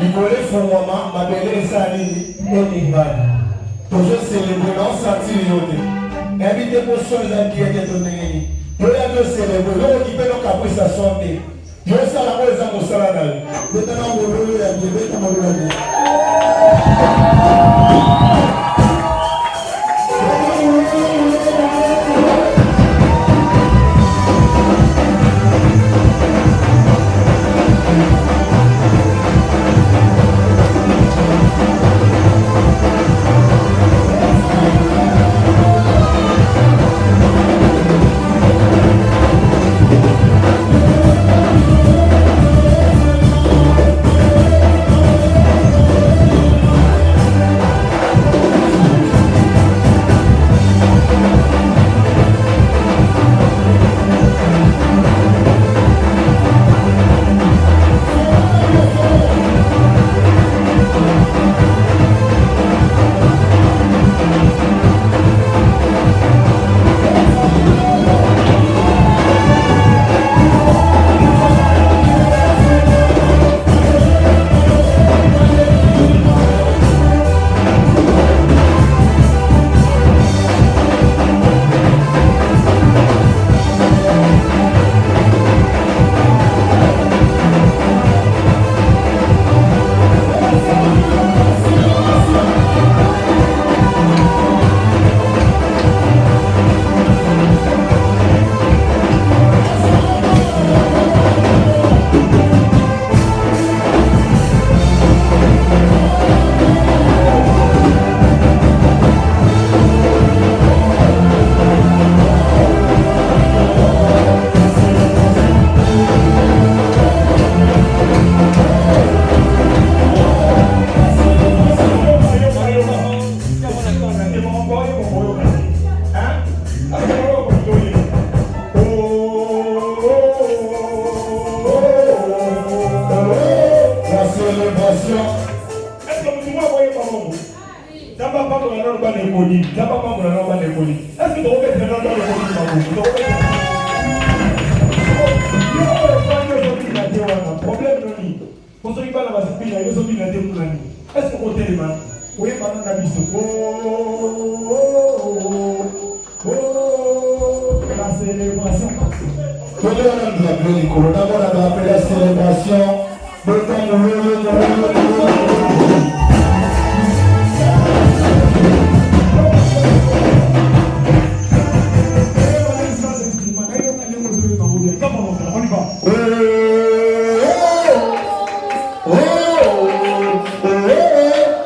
Nicolas Fouama, ma belle Sali, et Ningman. Toujours célébrer dans Santilioté. Invité pour choses qui étaient données. Yo la de célébrer, yo qui peut nos caprices à santé. Yo ça la cause à mon salanal. Maintenant, on veut la guérir comme on l'a dit.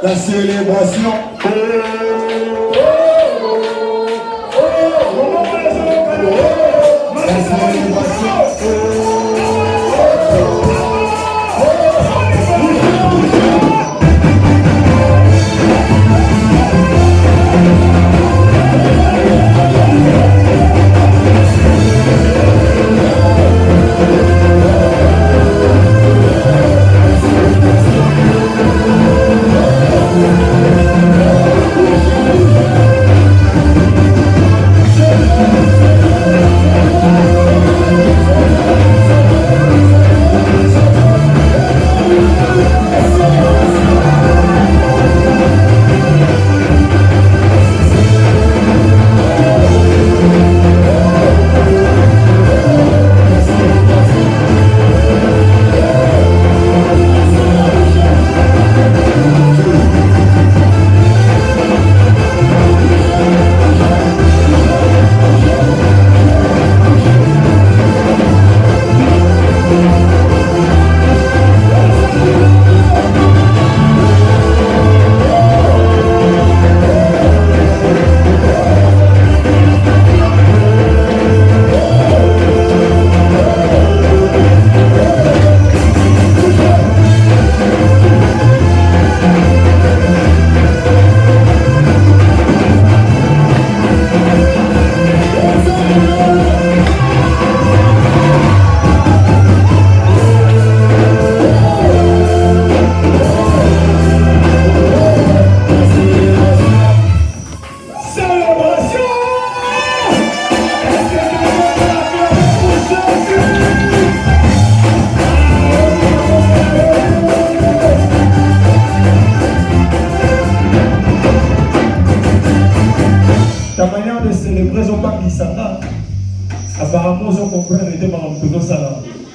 La célébration. Oh,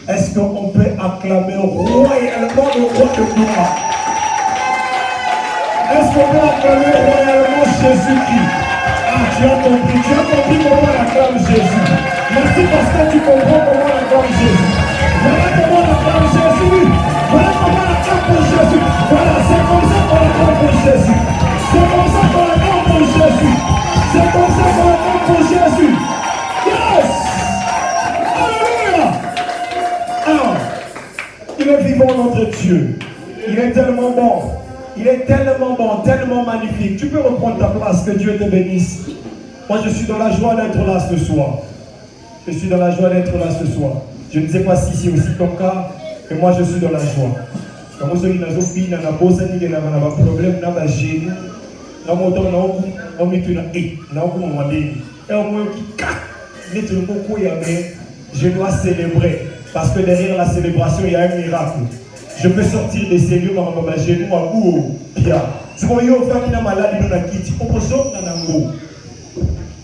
Est-ce qu'on peut acclamer royalement le roi de gloire? Est-ce qu'on peut acclamer royalement Jésus-Christ? Ah, tu as compris comment on acclame Jésus. Merci parce que tu comprends comment on acclame Jésus. Voilà comment on acclame Jésus. Voilà comment on acclame pour Jésus. Voilà, c'est comme ça qu'on acclame pour Jésus. C'est comme ça qu'on acclame pour Jésus. C'est comme ça qu'on acclame pour Jésus. Yes! Alléluia! Ah, il est vivant notre Dieu. Il est tellement bon. Il est tellement bon, tellement magnifique. Tu peux reprendre ta place, que Dieu te bénisse. Moi, je suis dans la joie d'être là ce soir. Je suis dans la joie d'être là ce soir. Je ne sais pas si c'est aussi ton cas, mais moi, je suis dans la joie. Quand vous avez un problème, je dois célébrer. Parce que derrière la célébration, il y a un miracle. Je peux sortir de ces lieux,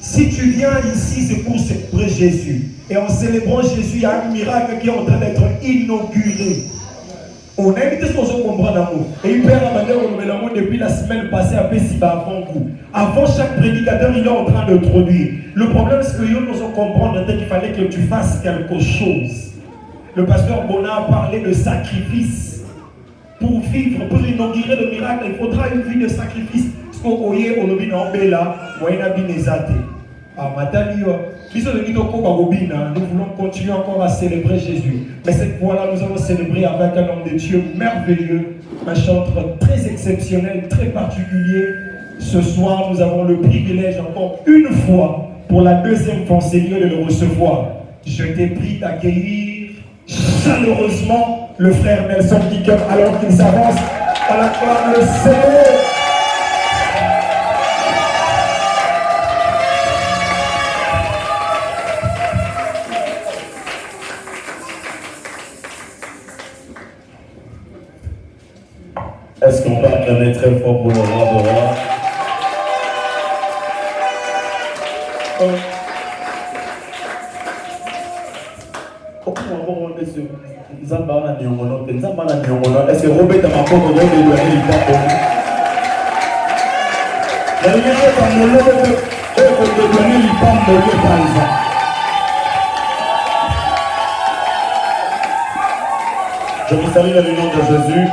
si tu viens ici, c'est pour célébrer Jésus. Et en célébrant Jésus, il y a un miracle qui est en train d'être inauguré. On a invité ce qu'on comprend d'amour. Et il perd la manière on l'amour depuis la semaine passée à Pessiba avant vous. Avant chaque prédicateur, il est en train de produire. Le problème, c'est que nous devons comprendre qu'il fallait que tu fasses quelque chose. Le pasteur Bona a parlé de sacrifice. Pour vivre, pour inaugurer le miracle, il faudra une vie de sacrifice. Ce qu'on voyait au lobby en Bella, moyen binezate. Ah, nous voulons continuer encore à célébrer Jésus. Mais cette fois-là, nous allons célébrer avec un homme de Dieu merveilleux, un chanteur très exceptionnel, très particulier. Ce soir, nous avons le privilège encore une fois, pour la deuxième fois, Seigneur, de le recevoir. Je t'ai pris d'accueillir chaleureusement le frère Nelson Kickup alors qu'il s'avance à la croix le Seigneur. Est-ce qu'on peut acclamer très fort pour le roi de roi? Est-ce que Robert m'a pas donné les papos? Je vous salue dans le nom de Jésus.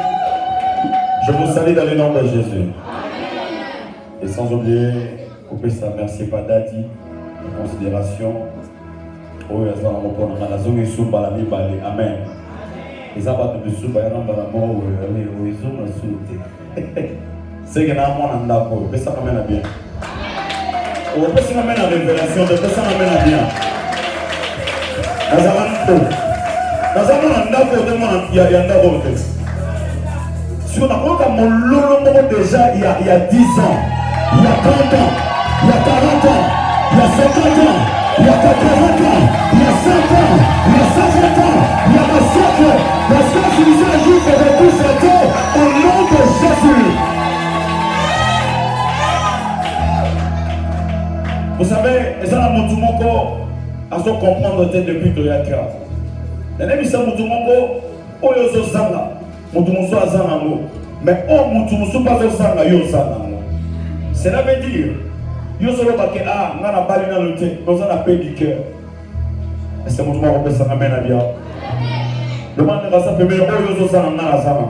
Je vous salue dans le nom de Jésus. Et sans oublier, couper ça, merci Padati, en considération. Amen. Les abattus de sous bayan dans la mort ou ils ont la souté. C'est que n'a pas d'accord, mais ça m'amène bien. Ou peut ça m'amène à révélation, de ça m'amène à bien. Dans un d'accord de moi, il y a un d'accord. Sur la route à mon lolo déjà il y a 10 ans, il y a 30 ans, il y a 40 ans, il y a 50 ans, il y a 80 ans, il y a 100 ans, il y a 120 ans, il y a un siècle. Parce que je vous ai dit que de tout ce temps, au nom de Jésus. Vous savez, les gens ont tout mon corps à se comprendre depuis que il y a 4. Les amis, ça m'a tout mon corps, oh, ils ont ça là. Mais oh, mutumu pas osanga yo osanga. Cela veut dire, yo solo bake ah, ngana bali na lote, nous on a paix du cœur. Est-ce que mutumu va ça amène à bien? Demande à ça peut mais oh yo osanga ngana sama.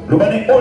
Le bani oh